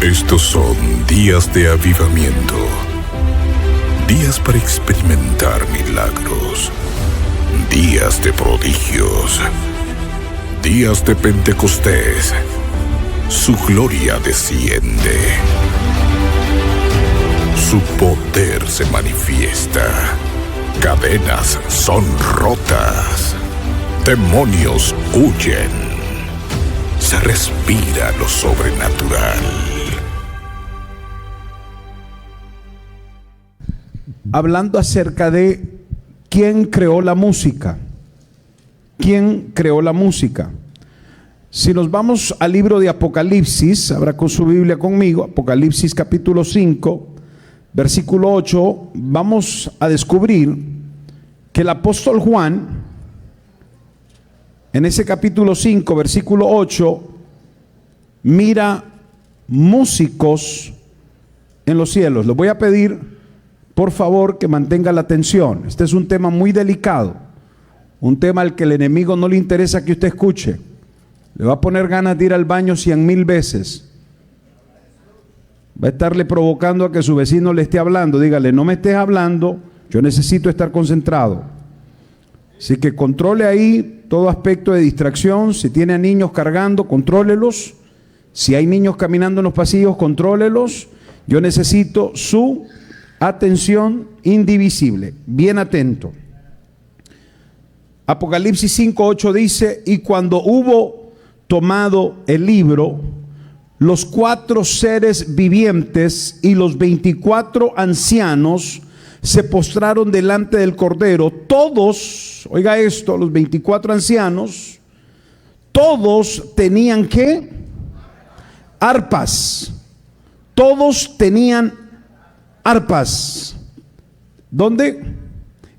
Estos son días de avivamiento, días para experimentar milagros, días de prodigios, días de Pentecostés. Su gloria desciende, su poder se manifiesta, cadenas son rotas, demonios huyen, se respira lo sobrenatural. Hablando acerca de quién creó la música. ¿Quién creó la música? Si nos vamos al libro de Apocalipsis, habrá con su Biblia conmigo, Apocalipsis capítulo 5, versículo 8, vamos a descubrir que el apóstol Juan, en ese capítulo 5, versículo 8, mira músicos en los cielos. Les voy a pedir, por favor, que mantenga la atención. Este es un tema muy delicado, un tema al que el enemigo no le interesa que usted escuche. Le va a poner ganas de ir al baño 100,000 veces. Va a estarle provocando a que su vecino le esté hablando. Dígale, no me estés hablando, yo necesito estar concentrado. Así que controle ahí todo aspecto de distracción. Si tiene a niños cargando, contrólelos. Si hay niños caminando en los pasillos, contrólelos. Yo necesito su atención indivisible, bien atento. Apocalipsis 5:8 dice: y cuando hubo tomado el libro, los 4 seres vivientes y los 24 ancianos se postraron delante del Cordero. Todos, oiga esto, los 24 ancianos, todos tenían ¿qué? Arpas. Todos tenían arpas. ¿Dónde?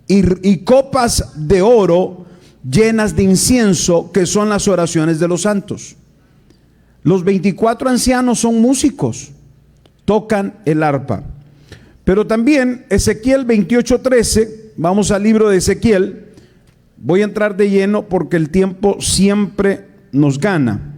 Y copas de oro llenas de incienso, que son las oraciones de los santos. Los 24 ancianos son músicos, tocan el arpa. Pero también Ezequiel 28:13, vamos al libro de Ezequiel. Voy a entrar de lleno porque el tiempo siempre nos gana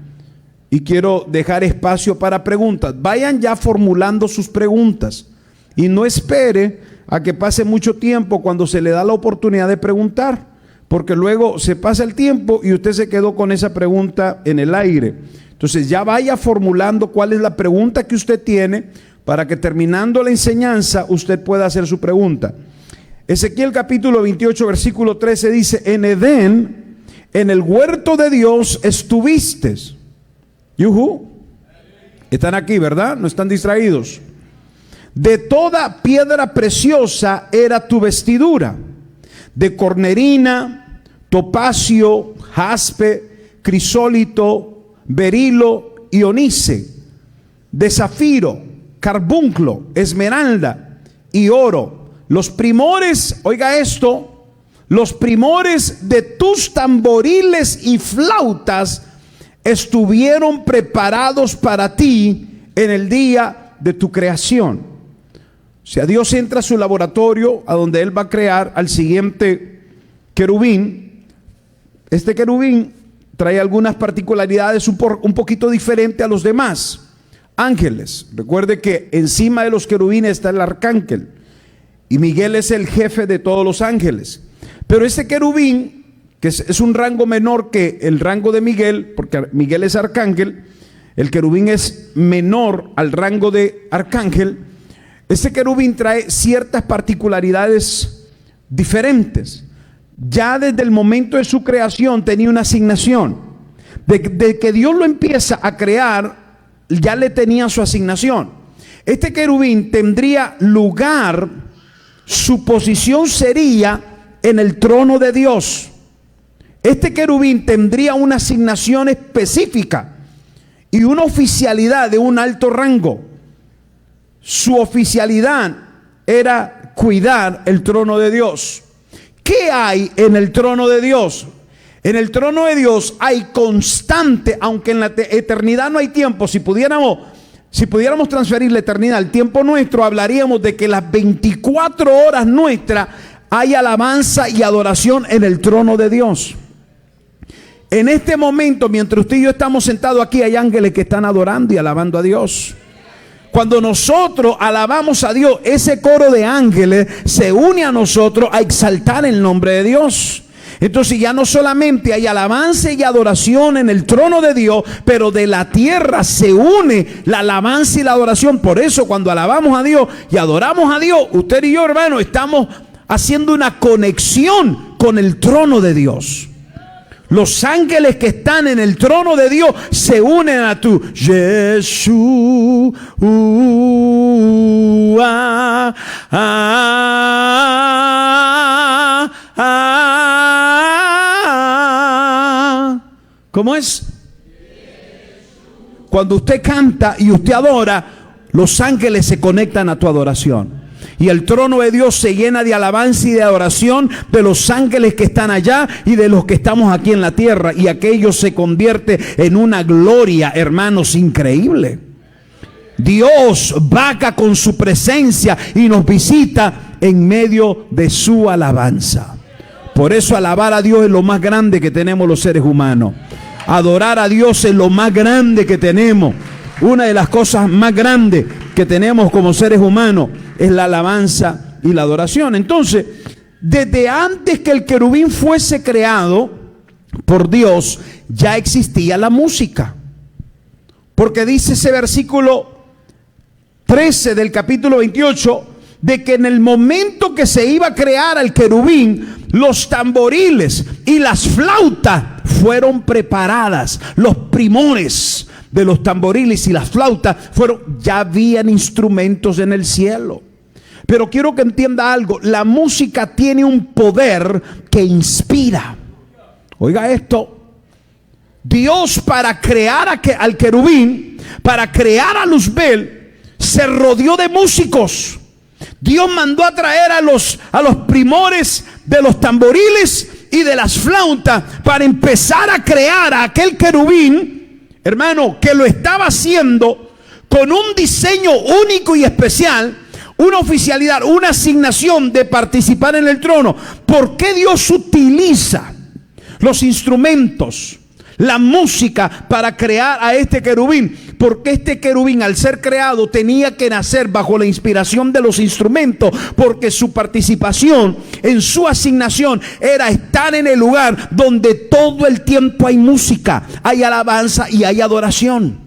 y quiero dejar espacio para preguntas. Vayan ya formulando sus preguntas y no espere a que pase mucho tiempo cuando se le da la oportunidad de preguntar, porque luego se pasa el tiempo y usted se quedó con esa pregunta en el aire. Entonces ya vaya formulando cuál es la pregunta que usted tiene para que terminando la enseñanza usted pueda hacer su pregunta. Ezequiel capítulo 28 versículo 13 dice: en Edén, en el huerto de Dios estuviste. Yuhu. Están aquí, ¿verdad? No están distraídos. De toda piedra preciosa era tu vestidura, de cornerina, topacio, jaspe, crisólito, berilo y onice, de zafiro, carbunclo, esmeralda y oro. Los primores, oiga esto, los primores de tus tamboriles y flautas estuvieron preparados para ti en el día de tu creación. O sea, Dios entra a su laboratorio, a donde Él va a crear al siguiente querubín. Este querubín trae algunas particularidades un poquito diferentes a los demás ángeles. Recuerde que encima de los querubines está el arcángel, y Miguel es el jefe de todos los ángeles. Pero este querubín, que es un rango menor que el rango de Miguel, porque Miguel es arcángel, el querubín es menor al rango de arcángel. Este querubín trae ciertas particularidades diferentes. Ya desde el momento de su creación tenía una asignación. De que Dios lo empieza a crear, ya le tenía su asignación. Este querubín tendría lugar, su posición sería en el trono de Dios. Este querubín tendría una asignación específica y una oficialidad de un alto rango. Su oficialidad era cuidar el trono de Dios. ¿Qué hay en el trono de Dios? En el trono de Dios hay constante, aunque en la eternidad no hay tiempo. Si pudiéramos transferir la eternidad al tiempo nuestro, hablaríamos de que las 24 horas nuestras hay alabanza y adoración en el trono de Dios. En este momento, mientras usted y yo estamos sentados aquí, hay ángeles que están adorando y alabando a Dios. Cuando nosotros alabamos a Dios, ese coro de ángeles se une a nosotros a exaltar el nombre de Dios. Entonces ya no solamente hay alabanza y adoración en el trono de Dios, pero de la tierra se une la alabanza y la adoración. Por eso cuando alabamos a Dios y adoramos a Dios, usted y yo, hermano, estamos haciendo una conexión con el trono de Dios. Los ángeles que están en el trono de Dios se unen a tu Jesús. ¿Cómo es? Cuando usted canta y usted adora, los ángeles se conectan a tu adoración. Y el trono de Dios se llena de alabanza y de adoración de los ángeles que están allá y de los que estamos aquí en la tierra. Y aquello se convierte en una gloria, hermanos, increíble. Dios vaca con su presencia y nos visita en medio de su alabanza. Por eso alabar a Dios es lo más grande que tenemos los seres humanos. Adorar a Dios es lo más grande que tenemos. Una de las cosas más grandes que tenemos como seres humanos es la alabanza y la adoración. Entonces, desde antes que el querubín fuese creado por Dios, ya existía la música. Porque dice ese versículo 13 del capítulo 28, de que en el momento que se iba a crear al querubín, los tamboriles y las flautas fueron preparadas. Los primores de los tamboriles y las flautas ya habían instrumentos en el cielo. Pero quiero que entienda algo, la música tiene un poder que inspira. Oiga esto, Dios para crear al querubín, para crear a Luzbel, se rodeó de músicos. Dios mandó a traer a los primores de los tamboriles y de las flautas para empezar a crear a aquel querubín, hermano, que lo estaba haciendo con un diseño único y especial, una oficialidad, una asignación de participar en el trono. ¿Por qué Dios utiliza los instrumentos, la música para crear a este querubín? Porque este querubín, al ser creado, tenía que nacer bajo la inspiración de los instrumentos, porque su participación en su asignación era estar en el lugar donde todo el tiempo hay música, hay alabanza y hay adoración.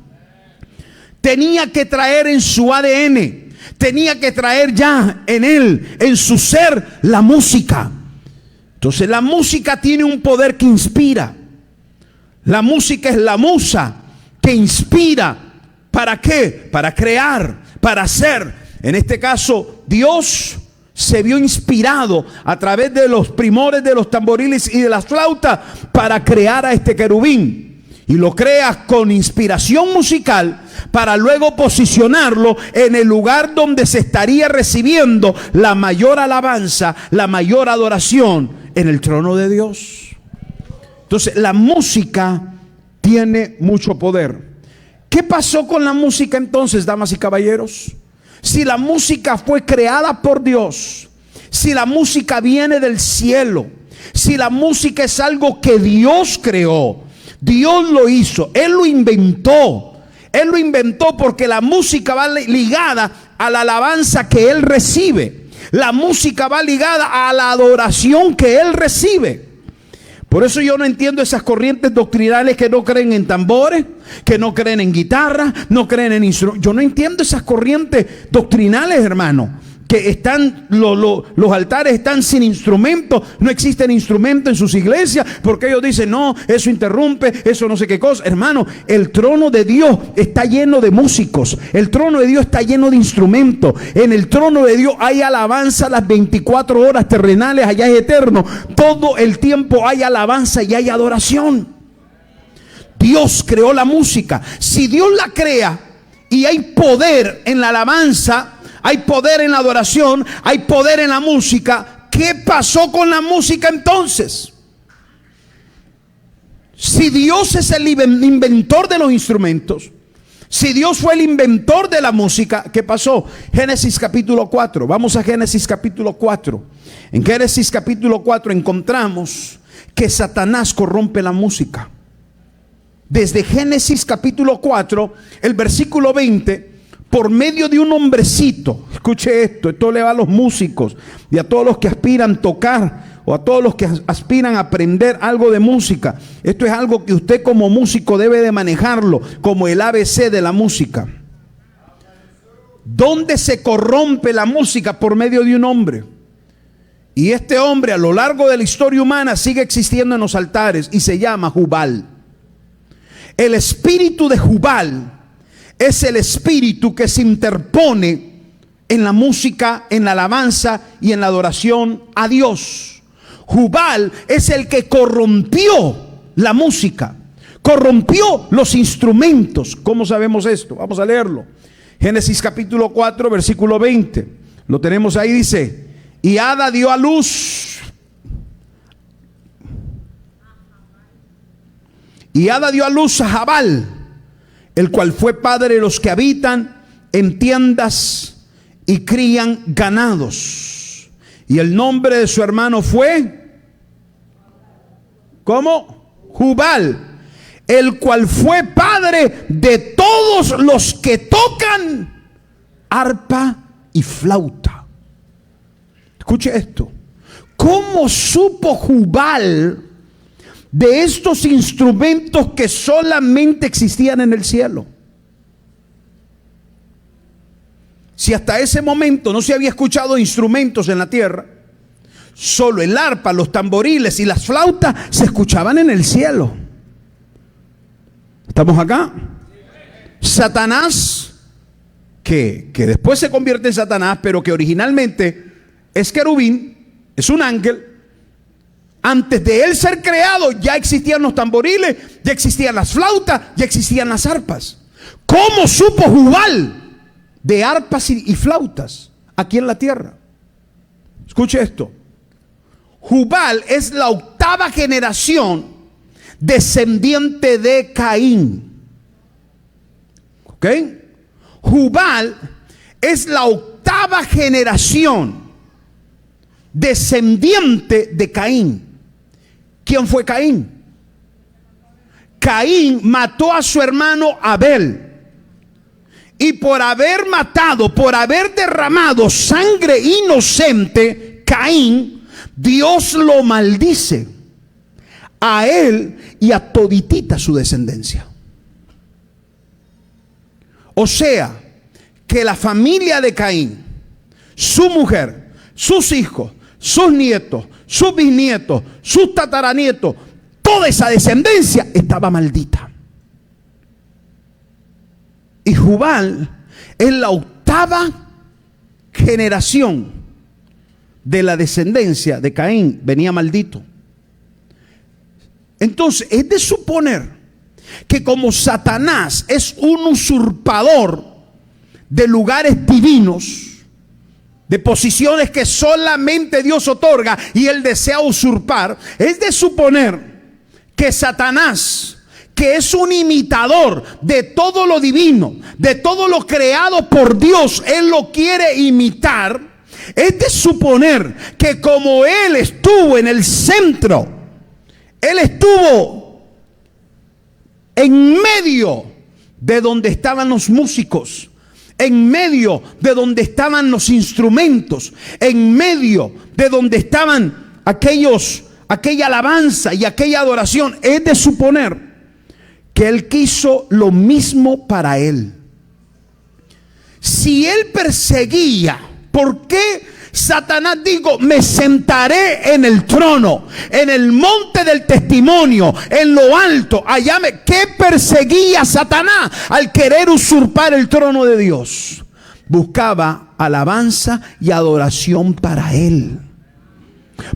Tenía que traer en su ADN, tenía que traer ya en él, en su ser, la música. Entonces la música tiene un poder que inspira. La música es la musa que inspira. ¿Para qué? Para crear, para hacer. En este caso, Dios se vio inspirado a través de los primores de los tamboriles y de las flautas para crear a este querubín. Y lo crea con inspiración musical para luego posicionarlo en el lugar donde se estaría recibiendo la mayor alabanza, la mayor adoración, en el trono de Dios. Entonces, la música tiene mucho poder. ¿Qué pasó con la música entonces, damas y caballeros? Si la música fue creada por Dios, si la música viene del cielo, si la música es algo que Dios creó, Dios lo hizo, Él lo inventó. Él lo inventó porque la música va ligada a la alabanza que Él recibe. La música va ligada a la adoración que Él recibe. Por eso yo no entiendo esas corrientes doctrinales que no creen en tambores, que no creen en guitarra, no creen en instrumentos. Yo no entiendo esas corrientes doctrinales, hermano, que están, los altares están sin instrumentos, no existen instrumentos en sus iglesias, porque ellos dicen, no, eso interrumpe, eso no sé qué cosa. Hermano, el trono de Dios está lleno de músicos, el trono de Dios está lleno de instrumentos. En el trono de Dios hay alabanza las 24 horas terrenales, allá es eterno. Todo el tiempo hay alabanza y hay adoración. Dios creó la música. Si Dios la crea y hay poder en la alabanza, hay poder en la adoración, hay poder en la música, ¿qué pasó con la música entonces? Si Dios es el inventor de los instrumentos, si Dios fue el inventor de la música, ¿qué pasó? Génesis capítulo 4, vamos a Génesis capítulo 4. En Génesis capítulo 4 encontramos que Satanás corrompe la música. Desde Génesis capítulo 4, el versículo 20, por medio de un hombrecito. Escuche esto le va a los músicos y a todos los que aspiran a tocar o a todos los que aspiran a aprender algo de música. Esto es algo que usted como músico debe de manejarlo como el ABC de la música. ¿Dónde se corrompe la música? Por medio de un hombre. Y este hombre a lo largo de la historia humana sigue existiendo en los altares y se llama Jubal. El espíritu de Jubal es el espíritu que se interpone en la música, en la alabanza y en la adoración a Dios. Jubal es el que corrompió la música, corrompió los instrumentos. ¿Cómo sabemos esto? Vamos a leerlo. Génesis capítulo 4, versículo 20. Lo tenemos ahí, dice: y Ada dio a luz. Y Ada dio a luz a Jabal, el cual fue padre de los que habitan en tiendas y crían ganados. Y el nombre de su hermano fue, ¿cómo? Jubal, el cual fue padre de todos los que tocan arpa y flauta. Escuche esto. ¿Cómo supo Jubal de estos instrumentos que solamente existían en el cielo? Si hasta ese momento no se había escuchado instrumentos en la tierra, solo el arpa, los tamboriles y las flautas se escuchaban en el cielo. ¿Estamos acá? Satanás, que después se convierte en Satanás, pero que originalmente es querubín, es un ángel. Antes de él ser creado ya existían los tamboriles, ya existían las flautas, ya existían las arpas. ¿Cómo supo Jubal de arpas y flautas aquí en la tierra? Escuche esto. Jubal es la octava generación descendiente de Caín. ¿Ok? Jubal es la octava generación descendiente de Caín. ¿Quién fue Caín? Caín mató a su hermano Abel. Y por haber matado, por haber derramado sangre inocente, Caín, Dios lo maldice a él y a toditita su descendencia. O sea, que la familia de Caín, su mujer, sus hijos, sus nietos, sus bisnietos, sus tataranietos, toda esa descendencia estaba maldita. Y Jubal es la octava generación de la descendencia de Caín, venía maldito. Entonces es de suponer que como Satanás es un usurpador de lugares divinos, de posiciones que solamente Dios otorga y él desea usurpar, es de suponer que Satanás, que es un imitador de todo lo divino, de todo lo creado por Dios, él lo quiere imitar. Es de suponer que como él estuvo en el centro, él estuvo en medio de donde estaban los músicos, en medio de donde estaban los instrumentos, en medio de donde estaban aquella alabanza y aquella adoración. Es de suponer que él quiso lo mismo para él. Si él perseguía, ¿por qué Satanás dijo: me sentaré en el trono, en el monte del testimonio, en lo alto? ¿Qué perseguía Satanás al querer usurpar el trono de Dios? Buscaba alabanza y adoración para él.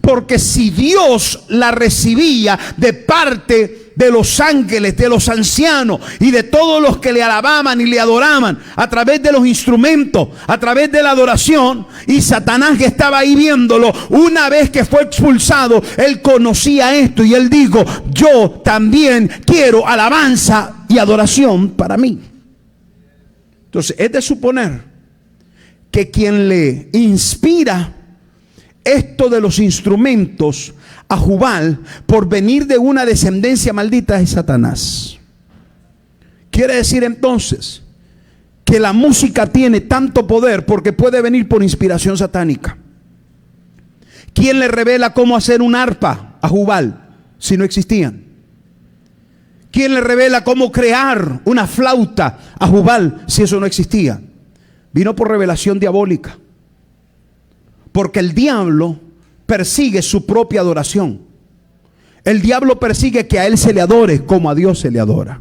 Porque si Dios la recibía de parte de los ángeles, de los ancianos y de todos los que le alababan y le adoraban a través de los instrumentos, a través de la adoración, y Satanás, que estaba ahí viéndolo, una vez que fue expulsado, él conocía esto y él dijo: yo también quiero alabanza y adoración para mí. Entonces es de suponer que quien le inspira esto de los instrumentos a Jubal por venir de una descendencia maldita es Satanás. Quiere decir entonces que la música tiene tanto poder porque puede venir por inspiración satánica. ¿Quién le revela cómo hacer un arpa a Jubal si no existían? ¿Quién le revela cómo crear una flauta a Jubal si eso no existía? Vino por revelación diabólica. Porque el diablo persigue su propia adoración. El diablo persigue que a él se le adore como a Dios se le adora.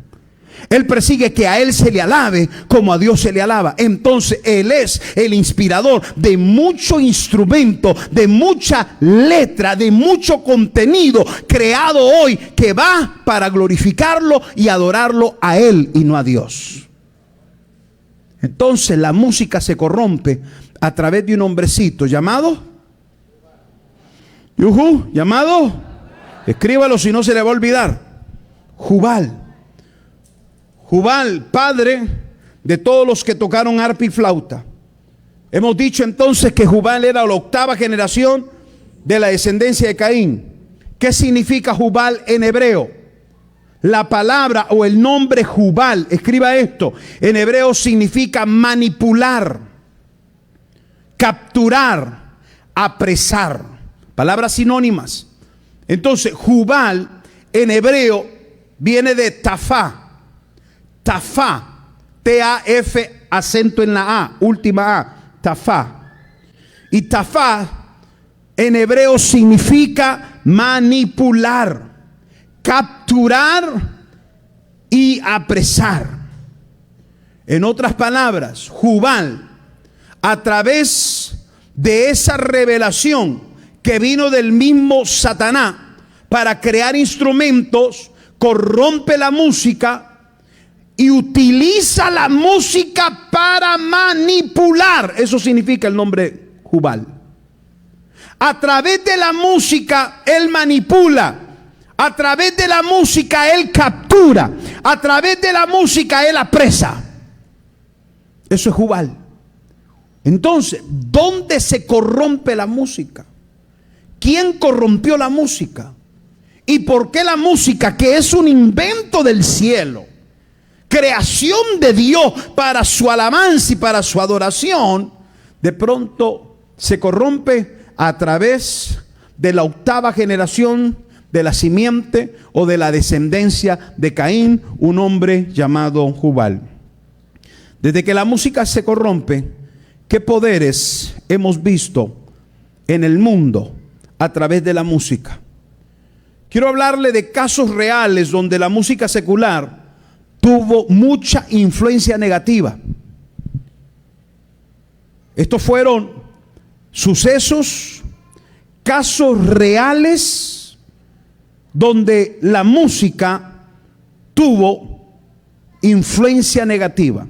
Él persigue que a él se le alabe como a Dios se le alaba. Entonces él es el inspirador de mucho instrumento, de mucha letra, de mucho contenido creado hoy que va para glorificarlo y adorarlo a él y no a Dios. Entonces la música se corrompe a través de un hombrecito llamado llamado, escríbalo si no se le va a olvidar, Jubal. Jubal, padre de todos los que tocaron arpa y flauta. Hemos dicho entonces que Jubal era la octava generación de la descendencia de Caín. ¿Qué significa Jubal en hebreo? La palabra o el nombre Jubal, escriba esto, en hebreo significa manipular, capturar, apresar. Palabras sinónimas. Entonces Jubal en hebreo viene de tafá. Tafá, T-A-F, acento en la A, última A, tafá. Y tafá en hebreo significa manipular, capturar y apresar. En otras palabras, Jubal, a través de esa revelación que vino del mismo Satanás para crear instrumentos, corrompe la música y utiliza la música para manipular. Eso significa el nombre Jubal. A través de la música él manipula. A través de la música él captura. A través de la música él apresa. Eso es Jubal. Entonces, ¿dónde se corrompe la música? ¿Quién corrompió la música? ¿Y por qué la música, que es un invento del cielo, creación de Dios para su alabanza y para su adoración, de pronto se corrompe a través de la octava generación de la simiente o de la descendencia de Caín, un hombre llamado Jubal? Desde que la música se corrompe, ¿qué poderes hemos visto en el mundo a través de la música? Quiero hablarle de casos reales donde la música secular tuvo mucha influencia negativa. Estos fueron sucesos, casos reales donde la música tuvo influencia negativa.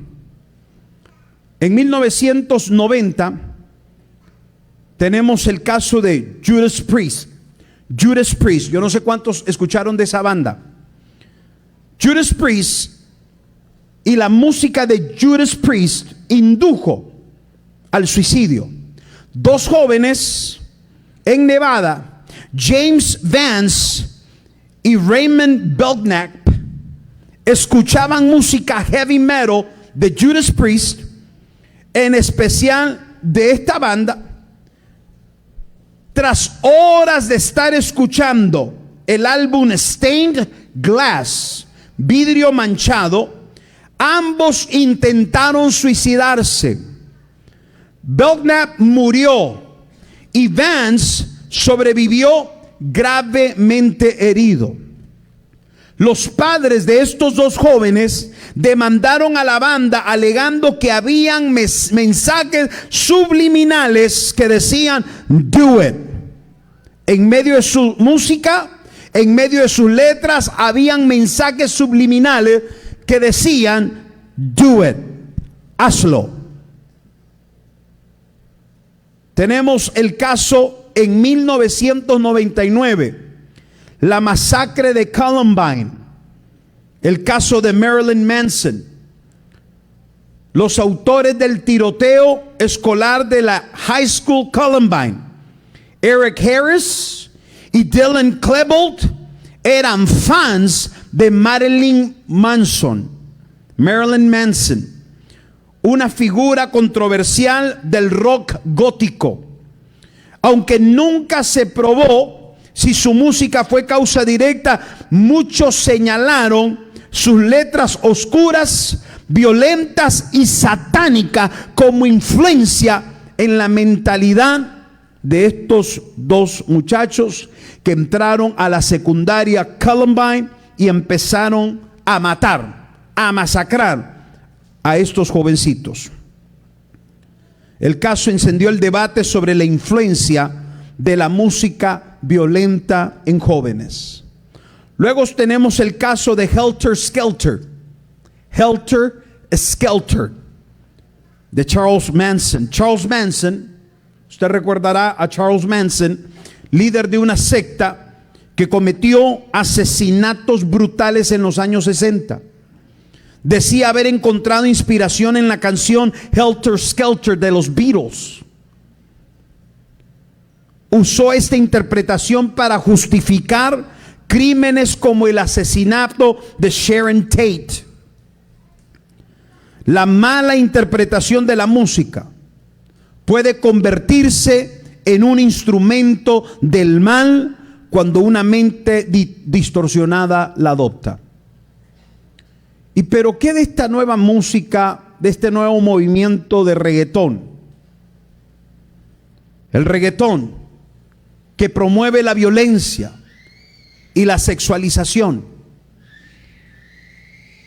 En 1990 tenemos el caso de Judas Priest. Judas Priest, yo no sé cuántos escucharon de esa banda. Judas Priest y la música de Judas Priest indujo al suicidio. Dos jóvenes en Nevada, James Vance y Raymond Belknap, escuchaban música heavy metal de Judas Priest, en especial de esta banda. Tras horas de estar escuchando el álbum Stained Glass, vidrio manchado, ambos intentaron suicidarse. Belknap murió y Vance sobrevivió gravemente herido. Los padres de estos dos jóvenes demandaron a la banda alegando que habían mensajes subliminales que decían "do it". En medio de su música, en medio de sus letras, habían mensajes subliminales que decían "do it", hazlo. Tenemos el caso en 1999, la masacre de Columbine, el caso de Marilyn Manson. Los autores del tiroteo escolar de la High School Columbine, Eric Harris y Dylan Klebold, eran fans de Marilyn Manson. una figura controversial del rock gótico. Aunque nunca se probó si su música fue causa directa, muchos señalaron sus letras oscuras, violentas y satánicas como influencia en la mentalidad de estos dos muchachos que entraron a la secundaria Columbine y empezaron a matar, a masacrar a estos jovencitos. El caso encendió el debate sobre la influencia de la música violenta en jóvenes. Luego tenemos el caso de Helter Skelter. Helter Skelter, de Charles Manson. Charles Manson, usted recordará a Charles Manson, líder de una secta que cometió asesinatos brutales en los años 60. Decía haber encontrado inspiración en la canción Helter Skelter de los Beatles. Usó esta interpretación para justificar crímenes como el asesinato de Sharon Tate. La mala interpretación de la música puede convertirse en un instrumento del mal cuando una mente distorsionada la adopta. ¿Y pero qué de esta nueva música, de este nuevo movimiento de reggaetón? El reggaetón que promueve la violencia y la sexualización.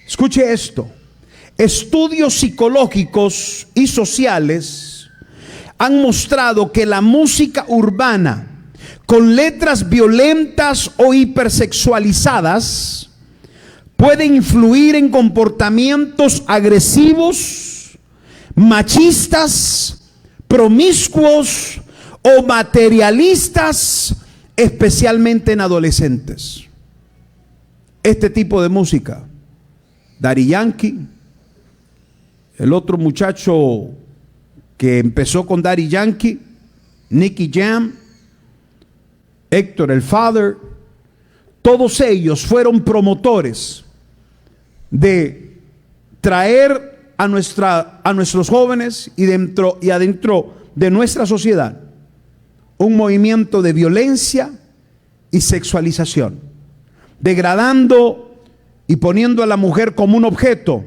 Escuche esto. Estudios psicológicos y sociales han mostrado que la música urbana con letras violentas o hipersexualizadas puede influir en comportamientos agresivos, machistas, promiscuos o materialistas, especialmente en adolescentes. Este tipo de música, Daddy Yankee, el otro muchacho que empezó con Daddy Yankee, Nicky Jam, Héctor el Father, todos ellos fueron promotores de traer a nuestros jóvenes y adentro de nuestra sociedad un movimiento de violencia y sexualización, degradando y poniendo a la mujer como un objeto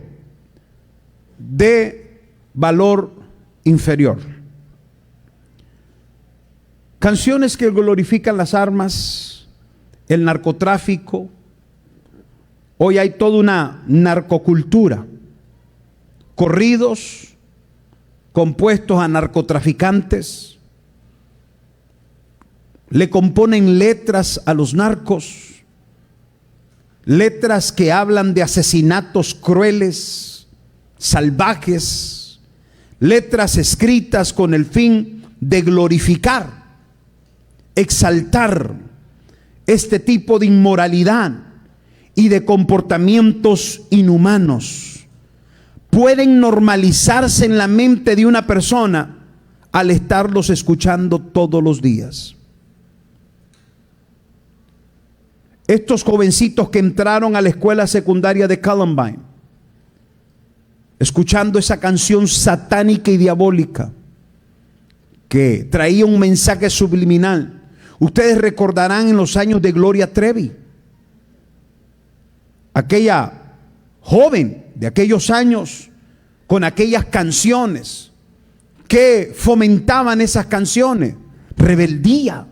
de valor inferior. Canciones que glorifican las armas, el narcotráfico. Hoy hay toda una narcocultura, corridos compuestos a narcotraficantes, le componen letras a los narcos, letras que hablan de asesinatos crueles, salvajes, letras escritas con el fin de glorificar, exaltar este tipo de inmoralidad y de comportamientos inhumanos. Pueden normalizarse en la mente de una persona al estarlos escuchando todos los días. Estos jovencitos que entraron a la escuela secundaria de Columbine, escuchando esa canción satánica y diabólica que traía un mensaje subliminal. Ustedes recordarán en los años de Gloria Trevi, aquella joven de aquellos años con aquellas canciones que fomentaban esas canciones: rebeldía,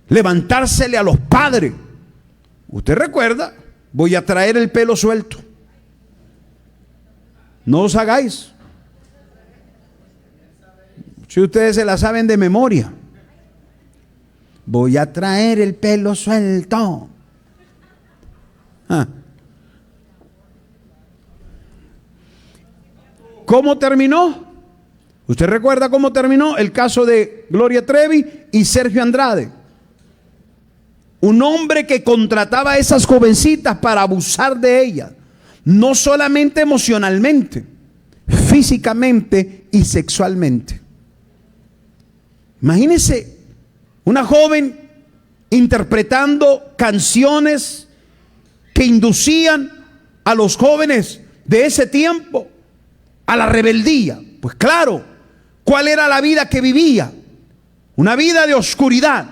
levantársele a los padres. Usted recuerda: voy a traer el pelo suelto. No os hagáis. Si ustedes se la saben de memoria. Voy a traer el pelo suelto. ¿Cómo terminó? ¿Usted recuerda cómo terminó el caso de Gloria Trevi y Sergio Andrade? Un hombre que contrataba a esas jovencitas para abusar de ellas, no solamente emocionalmente, físicamente y sexualmente. Imagínense una joven interpretando canciones que inducían a los jóvenes de ese tiempo a la rebeldía. Pues claro, ¿cuál era la vida que vivía? Una vida de oscuridad,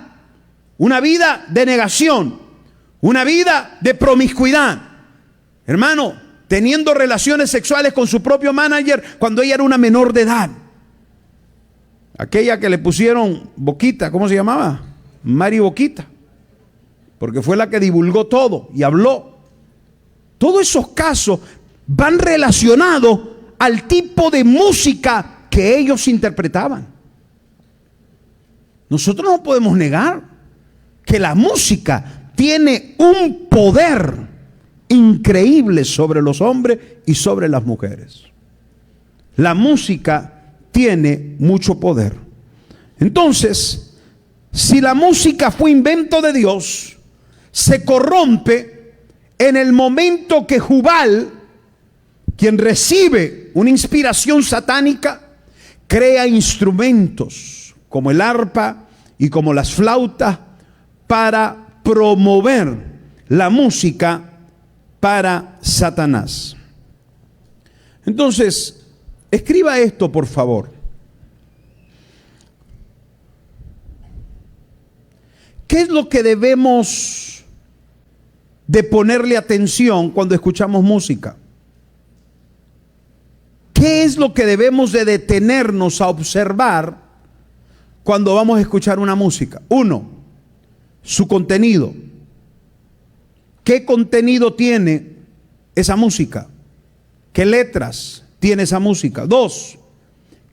una vida de negación, una vida de promiscuidad. Hermano, teniendo relaciones sexuales con su propio manager cuando ella era una menor de edad. Aquella que le pusieron Boquita, ¿cómo se llamaba? Mari Boquita, porque fue la que divulgó todo y habló. Todos esos casos van relacionados al tipo de música que ellos interpretaban. Nosotros no podemos negar que la música tiene un poder increíble sobre los hombres y sobre las mujeres. La música tiene mucho poder. Entonces, si la música fue invento de Dios, se corrompe en el momento que Jubal, quien recibe una inspiración satánica, crea instrumentos como el arpa y como las flautas para promover la música para Satanás. Entonces, escriba esto, por favor. ¿Qué es lo que debemos de ponerle atención cuando escuchamos música? ¿Qué es lo que debemos de detenernos a observar cuando vamos a escuchar una música? Uno, su contenido. ¿Qué contenido tiene esa música? ¿Qué letras tiene esa música? Dos,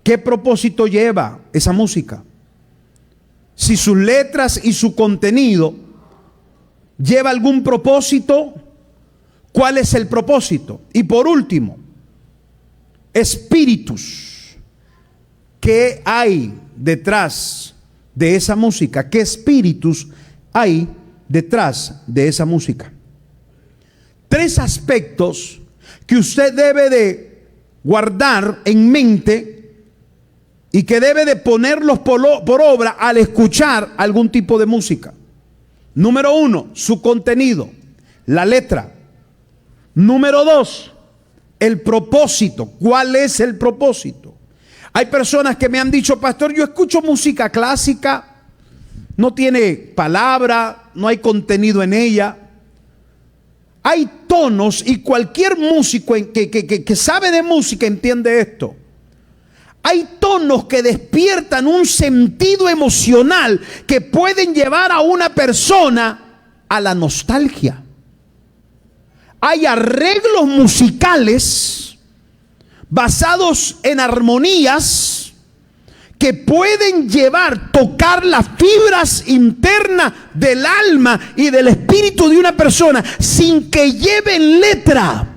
¿qué propósito lleva esa música? Si sus letras y su contenido lleva algún propósito, ¿cuál es el propósito? Y por último, espíritus. ¿Qué hay detrás de esa música? ¿Qué espíritus hay detrás de esa música? Tres aspectos que usted debe de guardar en mente y que debe de ponerlos por obra al escuchar algún tipo de música. Número uno, su contenido, la letra. Número dos, el propósito. ¿Cuál es el propósito? Hay personas que me han dicho: pastor, yo escucho música clásica, no tiene palabra, no hay contenido en ella. Hay tonos, y cualquier músico que sabe de música entiende esto. Hay tonos que despiertan un sentido emocional que pueden llevar a una persona a la nostalgia. Hay arreglos musicales basados en armonías que pueden tocar las fibras internas del alma y del espíritu de una persona sin que lleven letra,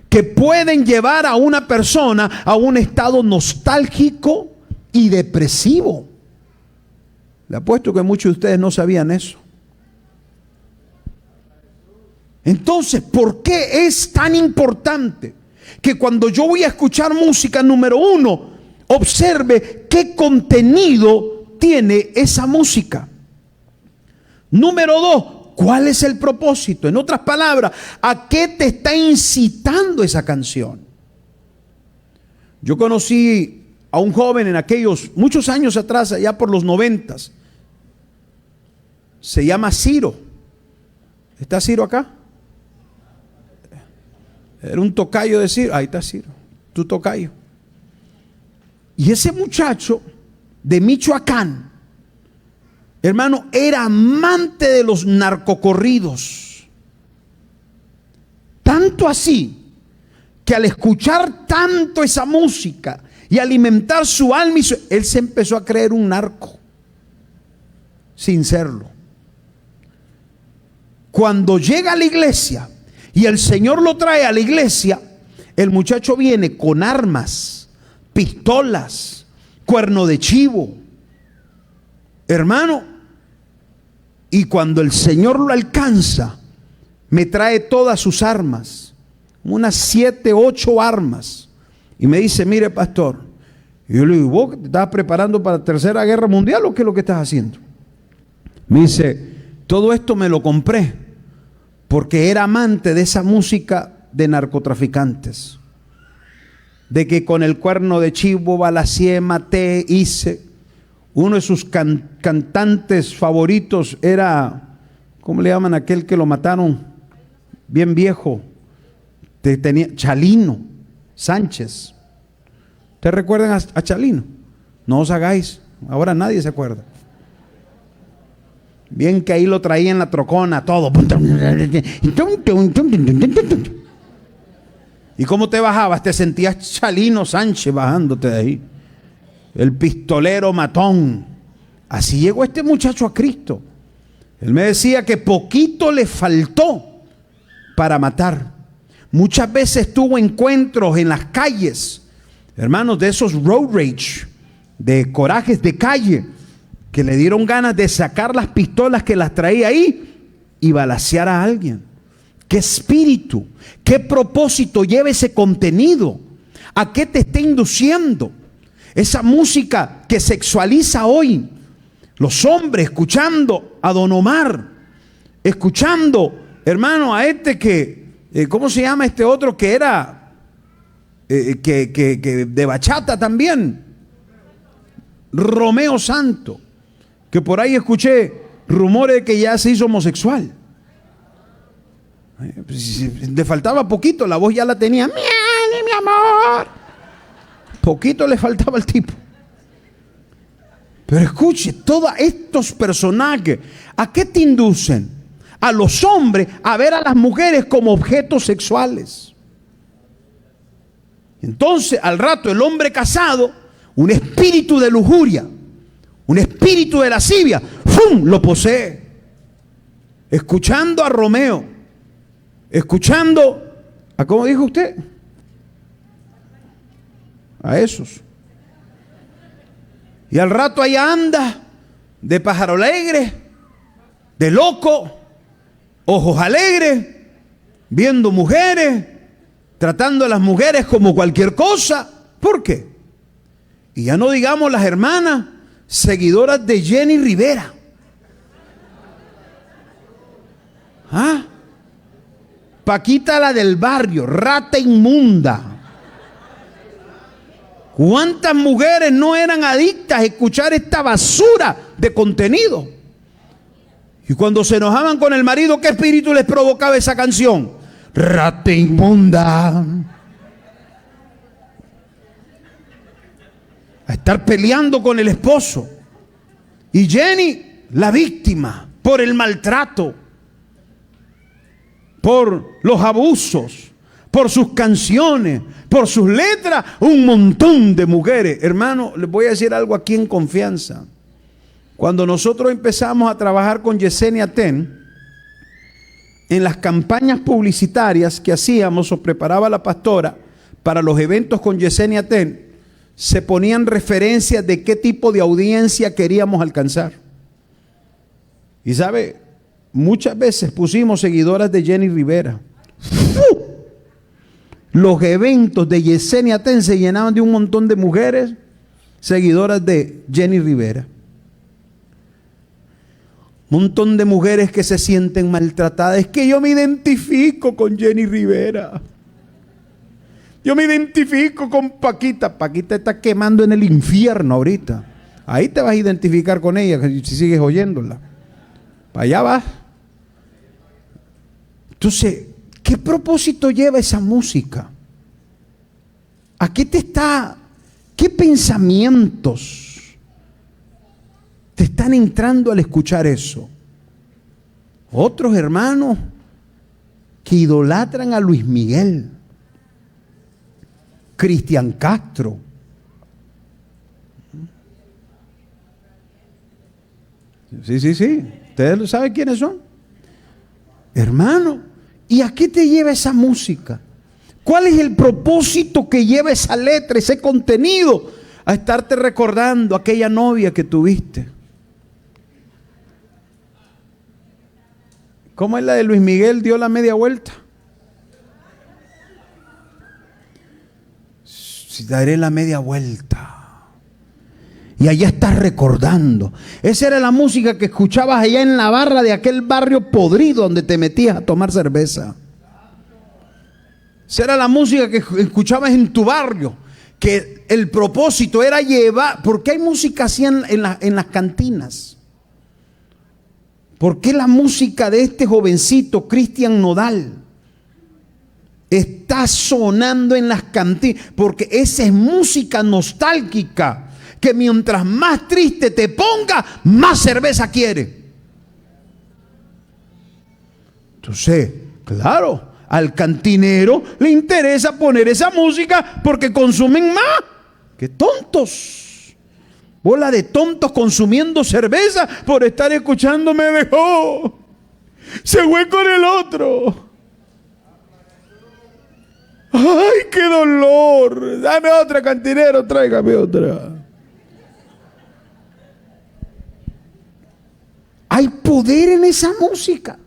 que pueden llevar a una persona a un estado nostálgico y depresivo. Le apuesto que muchos de ustedes no sabían eso. Entonces, ¿por qué es tan importante que cuando yo voy a escuchar música, número uno, observe qué contenido tiene esa música? Número dos, ¿cuál es el propósito? En otras palabras, ¿a qué te está incitando esa canción? Yo conocí a un joven en aquellos, muchos años atrás, allá por los 90s. Se llama Ciro. ¿Está Ciro acá? Era un tocayo de Ciro. Ahí está Ciro, tu tocayo. Y ese muchacho de Michoacán, hermano, era amante de los narcocorridos. Tanto así que al escuchar tanto esa música y alimentar su alma, él se empezó a creer un narco sin serlo. Cuando llega a la iglesia y el Señor lo trae a la iglesia, el muchacho viene con armas, pistolas, cuerno de chivo, hermano. Y cuando el Señor lo alcanza, me trae todas sus armas, unas 7, 8 armas, y me dice: mire, pastor. Y yo le digo: ¿vos te estás preparando para la Tercera Guerra Mundial o qué es lo que estás haciendo? Me dice: todo esto me lo compré porque era amante de esa música de narcotraficantes. De que con el cuerno de chivo balacié, maté, hice. Uno de sus cantantes favoritos era, ¿cómo le llaman a aquel que lo mataron? Bien viejo. Tenía Chalino Sánchez. ¿Ustedes recuerdan a Chalino? No os hagáis. Ahora nadie se acuerda. Bien que ahí lo traía en la trocona, todo. ¿Y cómo te bajabas? Te sentías Chalino Sánchez bajándote de ahí. El pistolero matón. Así llegó este muchacho a Cristo. Él me decía que poquito le faltó para matar. Muchas veces tuvo encuentros en las calles, hermanos, de esos road rage, de corajes de calle, que le dieron ganas de sacar las pistolas que las traía ahí y balacear a alguien. ¿Qué espíritu, qué propósito lleva ese contenido? ¿A qué te está induciendo? Esa música que sexualiza hoy. Los hombres escuchando a Don Omar, escuchando, hermano, a este que, ¿cómo se llama este otro que era que de bachata también? Romeo Santo, que por ahí escuché rumores de que ya se hizo homosexual. Le faltaba poquito, la voz ya la tenía. Mi amor. Poquito le faltaba al tipo. Pero escuche, todos estos personajes, ¿a qué te inducen? A los hombres a ver a las mujeres como objetos sexuales. Entonces, al rato, el hombre casado, un espíritu de lujuria, un espíritu de lascivia, ¡fum!, lo posee. Escuchando a Romeo, escuchando a, ¿cómo dijo usted? A esos. Y al rato allá anda de pájaro alegre, de loco, ojos alegres, viendo mujeres, tratando a las mujeres como cualquier cosa. ¿Por qué? Y ya no digamos las hermanas seguidoras de Jenny Rivera. ¿Ah? Paquita, la del barrio, rata inmunda. ¿Cuántas mujeres no eran adictas a escuchar esta basura de contenido? Y cuando se enojaban con el marido, ¿qué espíritu les provocaba esa canción? Rata inmunda. A estar peleando con el esposo. Y Jenny, la víctima, por el maltrato, por los abusos, por sus canciones, por sus letras, un montón de mujeres. Hermano, les voy a decir algo aquí en confianza. Cuando nosotros empezamos a trabajar con Yesenia Ten, en las campañas publicitarias que hacíamos o preparaba la pastora para los eventos con Yesenia Ten, se ponían referencias de qué tipo de audiencia queríamos alcanzar. Y sabe, muchas veces pusimos seguidoras de Jenny Rivera. Los eventos de Yesenia Ten se llenaban de un montón de mujeres seguidoras de Jenny Rivera. Un montón de mujeres que se sienten maltratadas. Es que yo me identifico con Jenny Rivera. Yo me identifico con Paquita. Paquita está quemando en el infierno ahorita. Ahí te vas a identificar con ella si sigues oyéndola. Para allá vas. Entonces, ¿qué propósito lleva esa música? ¿A qué te está, qué pensamientos te están entrando al escuchar eso? Otros hermanos que idolatran a Luis Miguel, Cristian Castro. Sí. ¿Ustedes saben quiénes son? Hermano, ¿y a qué te lleva esa música? ¿Cuál es el propósito que lleva esa letra, ese contenido? A estarte recordando aquella novia que tuviste. ¿Cómo es la de Luis Miguel? Dio la media vuelta. Si daré la media vuelta. Y allá estás recordando. Esa era la música que escuchabas allá en la barra de aquel barrio podrido donde te metías a tomar cerveza. Esa era la música que escuchabas en tu barrio, que el propósito era llevar. ¿Por qué hay música así en las cantinas? ¿Por qué la música de este jovencito Cristian Nodal está sonando en las cantinas? Porque esa es música nostálgica, que mientras más triste te ponga, más cerveza quiere. Entonces, claro, al cantinero le interesa poner esa música porque consumen más. ¡Qué tontos! Bola de tontos consumiendo cerveza por estar escuchando "me dejó, se fue con el otro". ¡Ay, qué dolor! Dame otra, cantinero, tráigame otra. Hay poder en esa música.